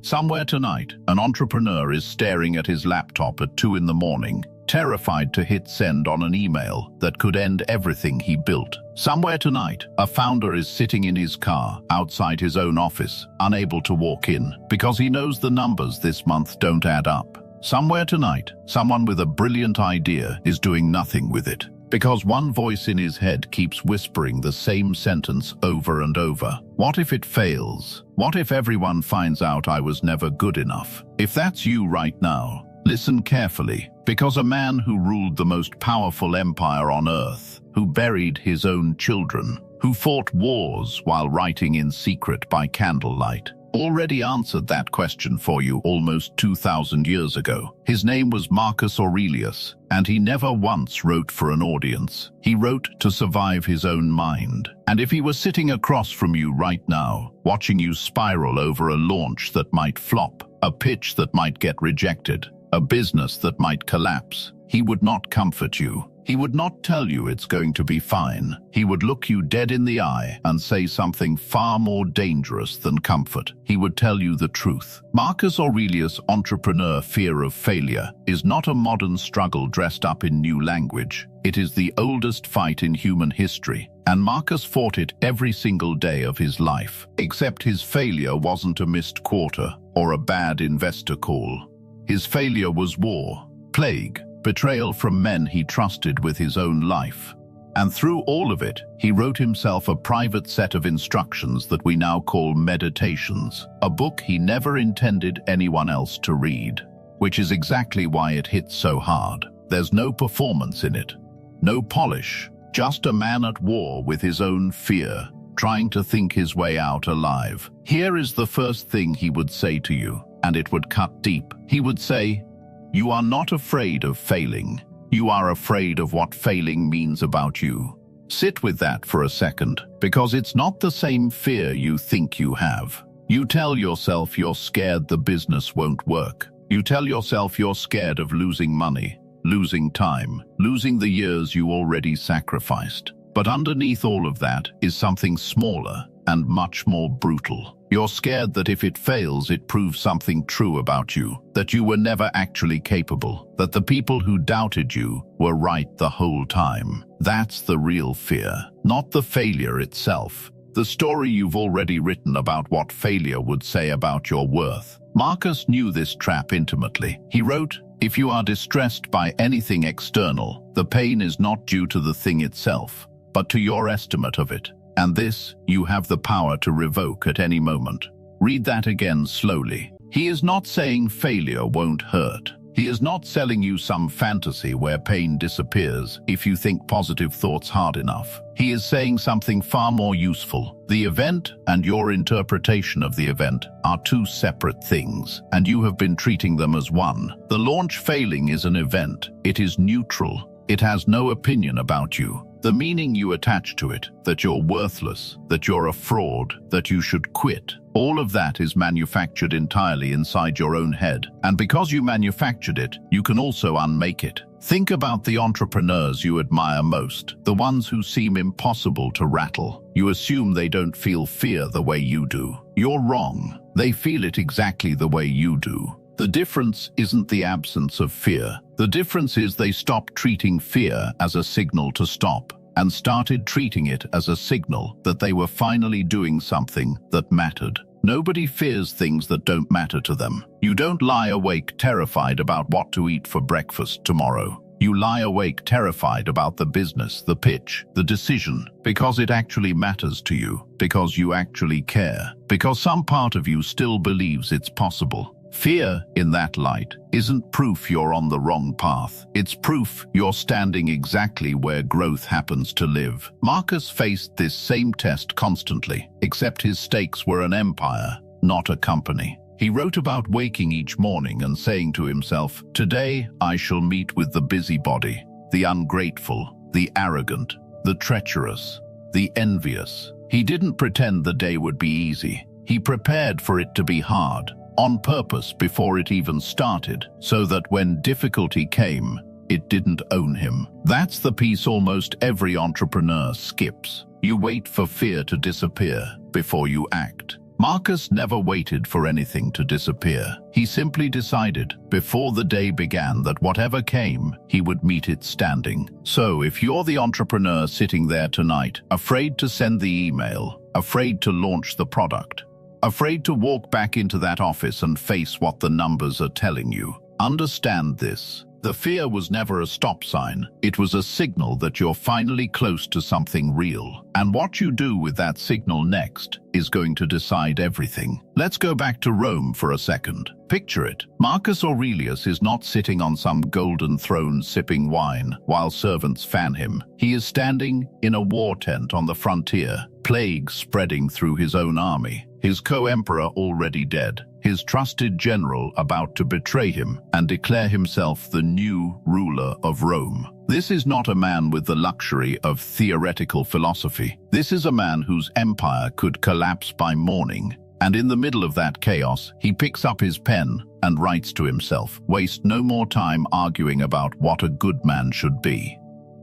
Somewhere tonight, an entrepreneur is staring at his laptop at 2 in the morning, terrified to hit send on an email that could end everything he built. Somewhere tonight, a founder is sitting in his car outside his own office, unable to walk in because he knows the numbers this month don't add up. Somewhere tonight, someone with a brilliant idea is doing nothing with it because one voice in his head keeps whispering the same sentence over and over. What if it fails? What if everyone finds out I was never good enough? If that's you right now, listen carefully, because a man who ruled the most powerful empire on earth, who buried his own children, who fought wars while writing in secret by candlelight, already answered that question for you almost 2,000 years ago. His name was Marcus Aurelius, and he never once wrote for an audience. He wrote to survive his own mind. And if he were sitting across from you right now, watching you spiral over a launch that might flop, a pitch that might get rejected, a business that might collapse, he would not comfort you. He would not tell you it's going to be fine. He would look you dead in the eye and say something far more dangerous than comfort. He would tell you the truth. Marcus Aurelius' entrepreneur fear of failure is not a modern struggle dressed up in new language. It is the oldest fight in human history, and Marcus fought it every single day of his life. Except his failure wasn't a missed quarter or a bad investor call. His failure was war, plague, betrayal from men he trusted with his own life. And through all of it, he wrote himself a private set of instructions that we now call meditations, a book he never intended anyone else to read, which is exactly why it hits so hard. There's no performance in it, no polish, just a man at war with his own fear, trying to think his way out alive. Here is the first thing he would say to you, and it would cut deep. He would say, "You are not afraid of failing. You are afraid of what failing means about you." Sit with that for a second, because it's not the same fear you think you have. You tell yourself you're scared the business won't work. You tell yourself you're scared of losing money, losing time, losing the years you already sacrificed. But underneath all of that is something smaller and much more brutal. You're scared that if it fails, it proves something true about you, that you were never actually capable, that the people who doubted you were right the whole time. That's the real fear, not the failure itself. The story you've already written about what failure would say about your worth. Marcus knew this trap intimately. He wrote, "If you are distressed by anything external, the pain is not due to the thing itself, but to your estimate of it. And this you have the power to revoke at any moment." Read that again slowly. He is not saying failure won't hurt. He is not selling you some fantasy where pain disappears if you think positive thoughts hard enough. He is saying something far more useful. The event and your interpretation of the event are two separate things, and you have been treating them as one. The launch failing is an event. It is neutral. It has no opinion about you. The meaning you attach to it, that you're worthless, that you're a fraud, that you should quit, all of that is manufactured entirely inside your own head. And because you manufactured it, you can also unmake it. Think about the entrepreneurs you admire most, the ones who seem impossible to rattle. You assume they don't feel fear the way you do. You're wrong. They feel it exactly the way you do. The difference isn't the absence of fear. The difference is they stopped treating fear as a signal to stop and started treating it as a signal that they were finally doing something that mattered. Nobody fears things that don't matter to them. You don't lie awake terrified about what to eat for breakfast tomorrow. You lie awake terrified about the business, the pitch, the decision, because it actually matters to you, because you actually care, because some part of you still believes it's possible. Fear, in that light, isn't proof you're on the wrong path. It's proof you're standing exactly where growth happens to live. Marcus faced this same test constantly, except his stakes were an empire, not a company. He wrote about waking each morning and saying to himself, "Today I shall meet with the busybody, the ungrateful, the arrogant, the treacherous, the envious." He didn't pretend the day would be easy. He prepared for it to be hard, on purpose before it even started, so that when difficulty came, it didn't own him. That's the piece almost every entrepreneur skips. You wait for fear to disappear before you act. Marcus never waited for anything to disappear. He simply decided, before the day began, that whatever came, he would meet it standing. So if you're the entrepreneur sitting there tonight, afraid to send the email, afraid to launch the product, afraid to walk back into that office and face what the numbers are telling you, understand this. The fear was never a stop sign. It was a signal that you're finally close to something real. And what you do with that signal next is going to decide everything. Let's go back to Rome for a second. Picture it. Marcus Aurelius is not sitting on some golden throne sipping wine while servants fan him. He is standing in a war tent on the frontier, plague spreading through his own army, his co-emperor already dead, his trusted general about to betray him and declare himself the new ruler of Rome. This is not a man with the luxury of theoretical philosophy. This is a man whose empire could collapse by morning. And in the middle of that chaos, he picks up his pen and writes to himself, "Waste no more time arguing about what a good man should be.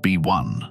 Be one."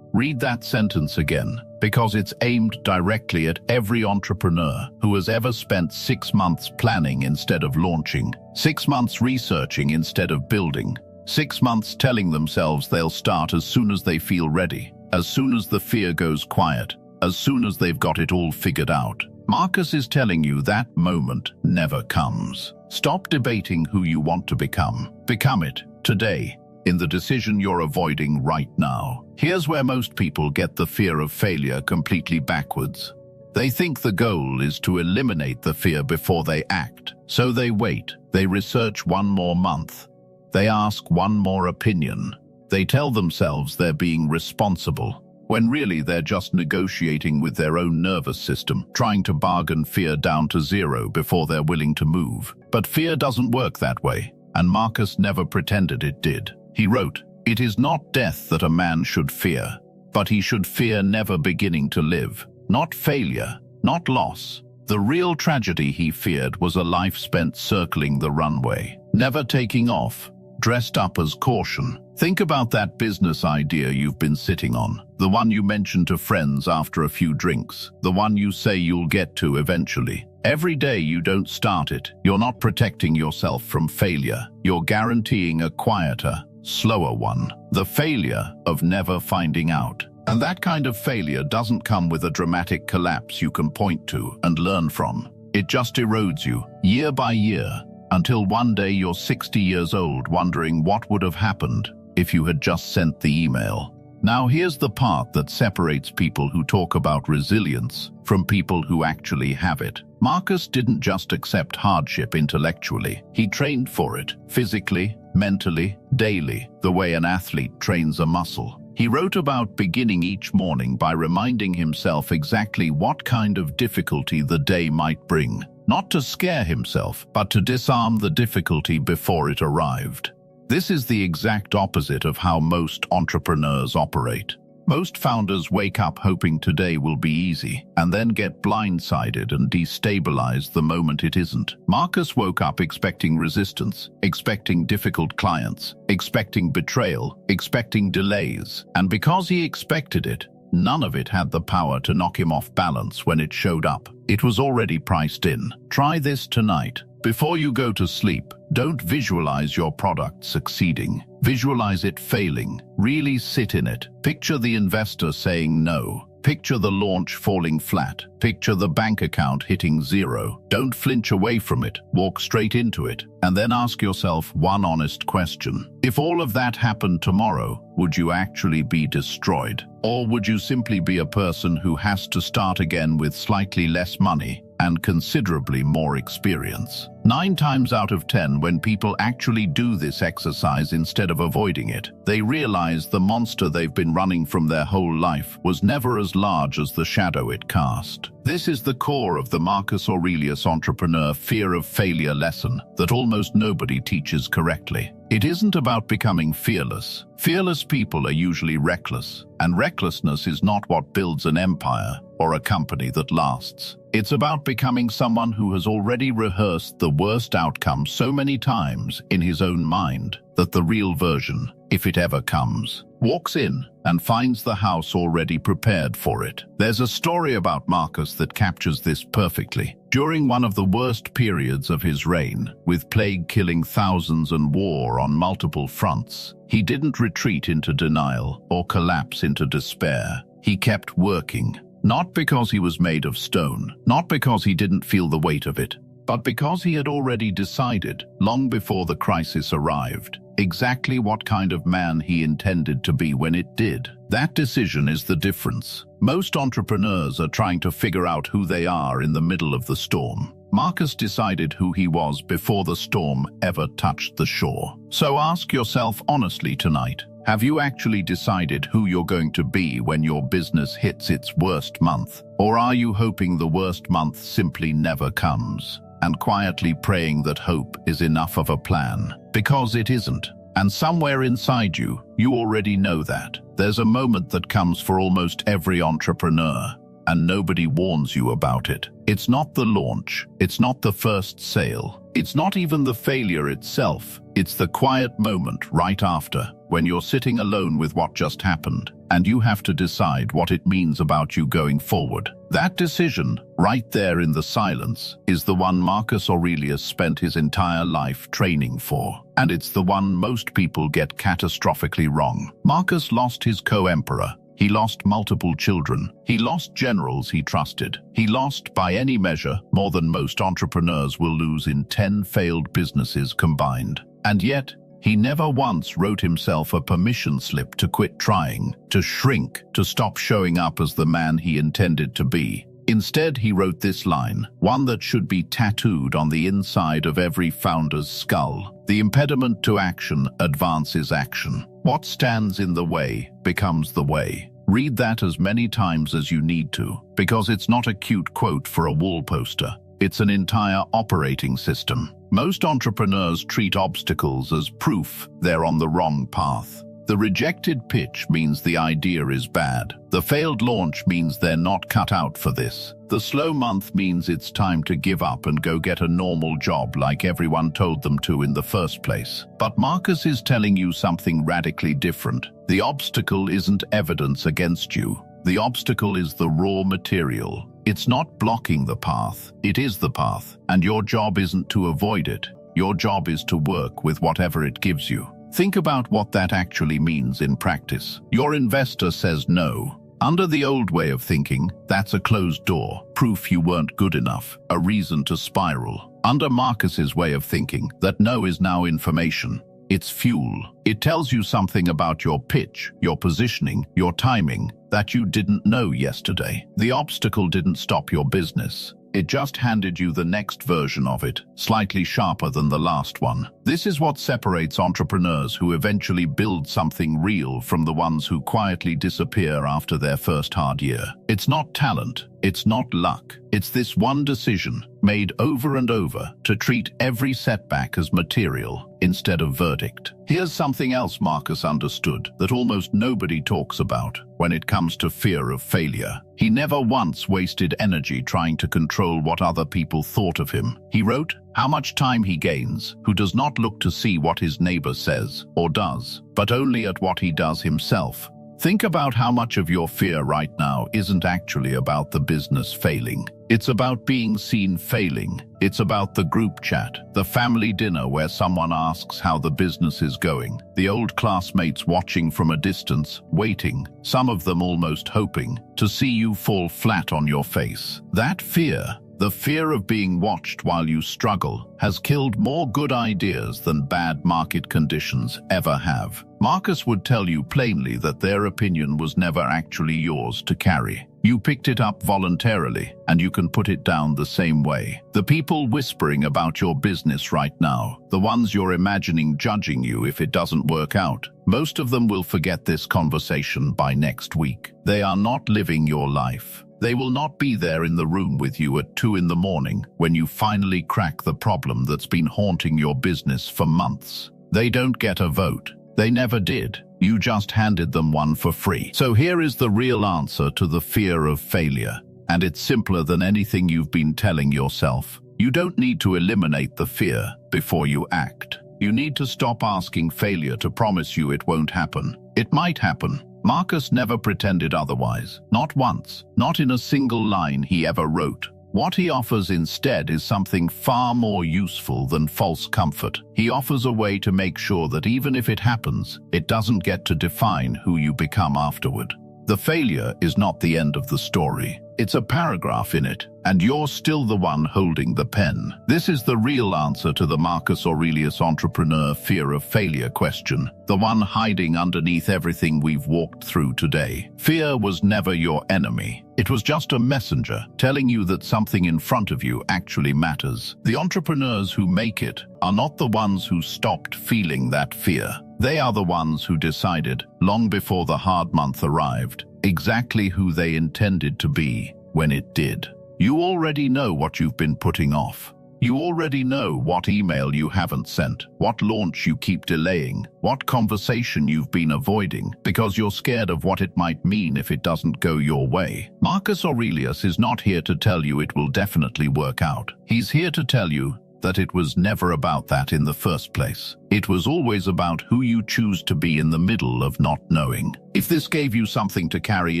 Read that sentence again, because it's aimed directly at every entrepreneur who has ever spent 6 months planning instead of launching, 6 months researching instead of building, 6 months telling themselves they'll start as soon as they feel ready, as soon as the fear goes quiet, as soon as they've got it all figured out. Marcus is telling you that moment never comes. Stop debating who you want to become. Become it today, in the decision you're avoiding right now. Here's where most people get the fear of failure completely backwards. They think the goal is to eliminate the fear before they act. So they wait, they research one more month, they ask one more opinion, they tell themselves they're being responsible, when really they're just negotiating with their own nervous system, trying to bargain fear down to zero before they're willing to move. But fear doesn't work that way, and Marcus never pretended it did. He wrote, "It is not death that a man should fear, but he should fear never beginning to live. Not failure, not loss. The real tragedy he feared was a life spent circling the runway, never taking off, dressed up as caution." Think about that business idea you've been sitting on, the one you mentioned to friends after a few drinks, the one you say you'll get to eventually. Every day you don't start it, you're not protecting yourself from failure. You're guaranteeing a quieter, slower one, the failure of never finding out. And that kind of failure doesn't come with a dramatic collapse you can point to and learn from. It just erodes you, year by year, until one day you're 60 years old wondering what would have happened if you had just sent the email. Now here's the part that separates people who talk about resilience from people who actually have it. Marcus didn't just accept hardship intellectually. He trained for it, physically, mentally, daily, the way an athlete trains a muscle. He wrote about beginning each morning by reminding himself exactly what kind of difficulty the day might bring. Not to scare himself, but to disarm the difficulty before it arrived. This is the exact opposite of how most entrepreneurs operate. Most founders wake up hoping today will be easy, and then get blindsided and destabilized the moment it isn't. Marcus woke up expecting resistance, expecting difficult clients, expecting betrayal, expecting delays. And because he expected it, none of it had the power to knock him off balance when it showed up. It was already priced in. Try this tonight. Before you go to sleep, don't visualize your product succeeding. Visualize it failing. Really sit in it. Picture the investor saying no. Picture the launch falling flat. Picture the bank account hitting zero. Don't flinch away from it. Walk straight into it. And then ask yourself one honest question. If all of that happened tomorrow, would you actually be destroyed? Or would you simply be a person who has to start again with slightly less money and considerably more experience? 9 times out of 10, when people actually do this exercise instead of avoiding it, they realize the monster they've been running from their whole life was never as large as the shadow it cast. This is the core of the Marcus Aurelius entrepreneur fear of failure lesson that almost nobody teaches correctly. It isn't about becoming fearless. Fearless people are usually reckless, and recklessness is not what builds an empire or a company that lasts. It's about becoming someone who has already rehearsed the worst outcome so many times in his own mind that the real version, if it ever comes, walks in and finds the house already prepared for it. There's a story about Marcus that captures this perfectly. During one of the worst periods of his reign, with plague killing thousands and war on multiple fronts, he didn't retreat into denial or collapse into despair. He kept working, not because he was made of stone, not because he didn't feel the weight of it, but because he had already decided, long before the crisis arrived, exactly what kind of man he intended to be when it did. That decision is the difference. Most entrepreneurs are trying to figure out who they are in the middle of the storm. Marcus decided who he was before the storm ever touched the shore. So ask yourself honestly tonight, have you actually decided who you're going to be when your business hits its worst month? Or are you hoping the worst month simply never comes, and quietly praying that hope is enough of a plan? Because it isn't. And somewhere inside you, you already know that. There's a moment that comes for almost every entrepreneur, and nobody warns you about it. It's not the launch. It's not the first sale. It's not even the failure itself. It's the quiet moment right after, when you're sitting alone with what just happened, and you have to decide what it means about you going forward. That decision, right there in the silence, is the one Marcus Aurelius spent his entire life training for. And it's the one most people get catastrophically wrong. Marcus lost his co-emperor. He lost multiple children. He lost generals he trusted. He lost, by any measure, more than most entrepreneurs will lose in 10 failed businesses combined. And yet, he never once wrote himself a permission slip to quit trying, to shrink, to stop showing up as the man he intended to be. Instead, he wrote this line, one that should be tattooed on the inside of every founder's skull: "The impediment to action advances action. What stands in the way becomes the way." Read that as many times as you need to, because it's not a cute quote for a wall poster. It's an entire operating system. Most entrepreneurs treat obstacles as proof they're on the wrong path. The rejected pitch means the idea is bad. The failed launch means they're not cut out for this. The slow month means it's time to give up and go get a normal job like everyone told them to in the first place. But Marcus is telling you something radically different. The obstacle isn't evidence against you. The obstacle is the raw material. It's not blocking the path. It is the path. And your job isn't to avoid it. Your job is to work with whatever it gives you. Think about what that actually means in practice. Your investor says no. Under the old way of thinking, that's a closed door, proof you weren't good enough, a reason to spiral. Under Marcus's way of thinking, that no is now information. It's fuel. It tells you something about your pitch, your positioning, your timing, that you didn't know yesterday. The obstacle didn't stop your business. It just handed you the next version of it, slightly sharper than the last one. This is what separates entrepreneurs who eventually build something real from the ones who quietly disappear after their first hard year. It's not talent. It's not luck. It's this one decision, made over and over, to treat every setback as material instead of verdict. Here's something else Marcus understood that almost nobody talks about when it comes to fear of failure. He never once wasted energy trying to control what other people thought of him. He wrote how much time he gains, who does not look to see what his neighbor says or does, but only at what he does himself. Think about how much of your fear right now isn't actually about the business failing. It's about being seen failing. It's about the group chat, the family dinner where someone asks how the business is going, the old classmates watching from a distance, waiting, some of them almost hoping, to see you fall flat on your face. That fear, the fear of being watched while you struggle, has killed more good ideas than bad market conditions ever have. Marcus would tell you plainly that their opinion was never actually yours to carry. You picked it up voluntarily, and you can put it down the same way. The people whispering about your business right now, the ones you're imagining judging you if it doesn't work out, most of them will forget this conversation by next week. They are not living your life. They will not be there in the room with you at 2 in the morning when you finally crack the problem that's been haunting your business for months. They don't get a vote. They never did. You just handed them one for free. So here is the real answer to the fear of failure. And it's simpler than anything you've been telling yourself. You don't need to eliminate the fear before you act. You need to stop asking failure to promise you it won't happen. It might happen. Marcus never pretended otherwise. Not once. Not in a single line he ever wrote. What he offers instead is something far more useful than false comfort. He offers a way to make sure that even if it happens, it doesn't get to define who you become afterward. The failure is not the end of the story. It's a paragraph in it, and you're still the one holding the pen. This is the real answer to the Marcus Aurelius entrepreneur fear of failure question, the one hiding underneath everything we've walked through today. Fear was never your enemy. It was just a messenger telling you that something in front of you actually matters. The entrepreneurs who make it are not the ones who stopped feeling that fear. They are the ones who decided, long before the hard month arrived, exactly who they intended to be when it did. You already know what you've been putting off. You already know what email you haven't sent, what launch you keep delaying, what conversation you've been avoiding, because you're scared of what it might mean if it doesn't go your way. Marcus Aurelius is not here to tell you it will definitely work out. He's here to tell you that it was never about that in the first place. It was always about who you choose to be in the middle of not knowing. If this gave you something to carry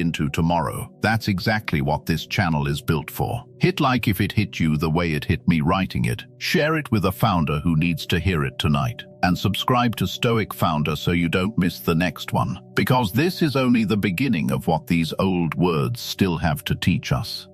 into tomorrow, that's exactly what this channel is built for. Hit like if it hit you the way it hit me writing it. Share it with a founder who needs to hear it tonight. And subscribe to Stoic Founder so you don't miss the next one. Because this is only the beginning of what these old words still have to teach us.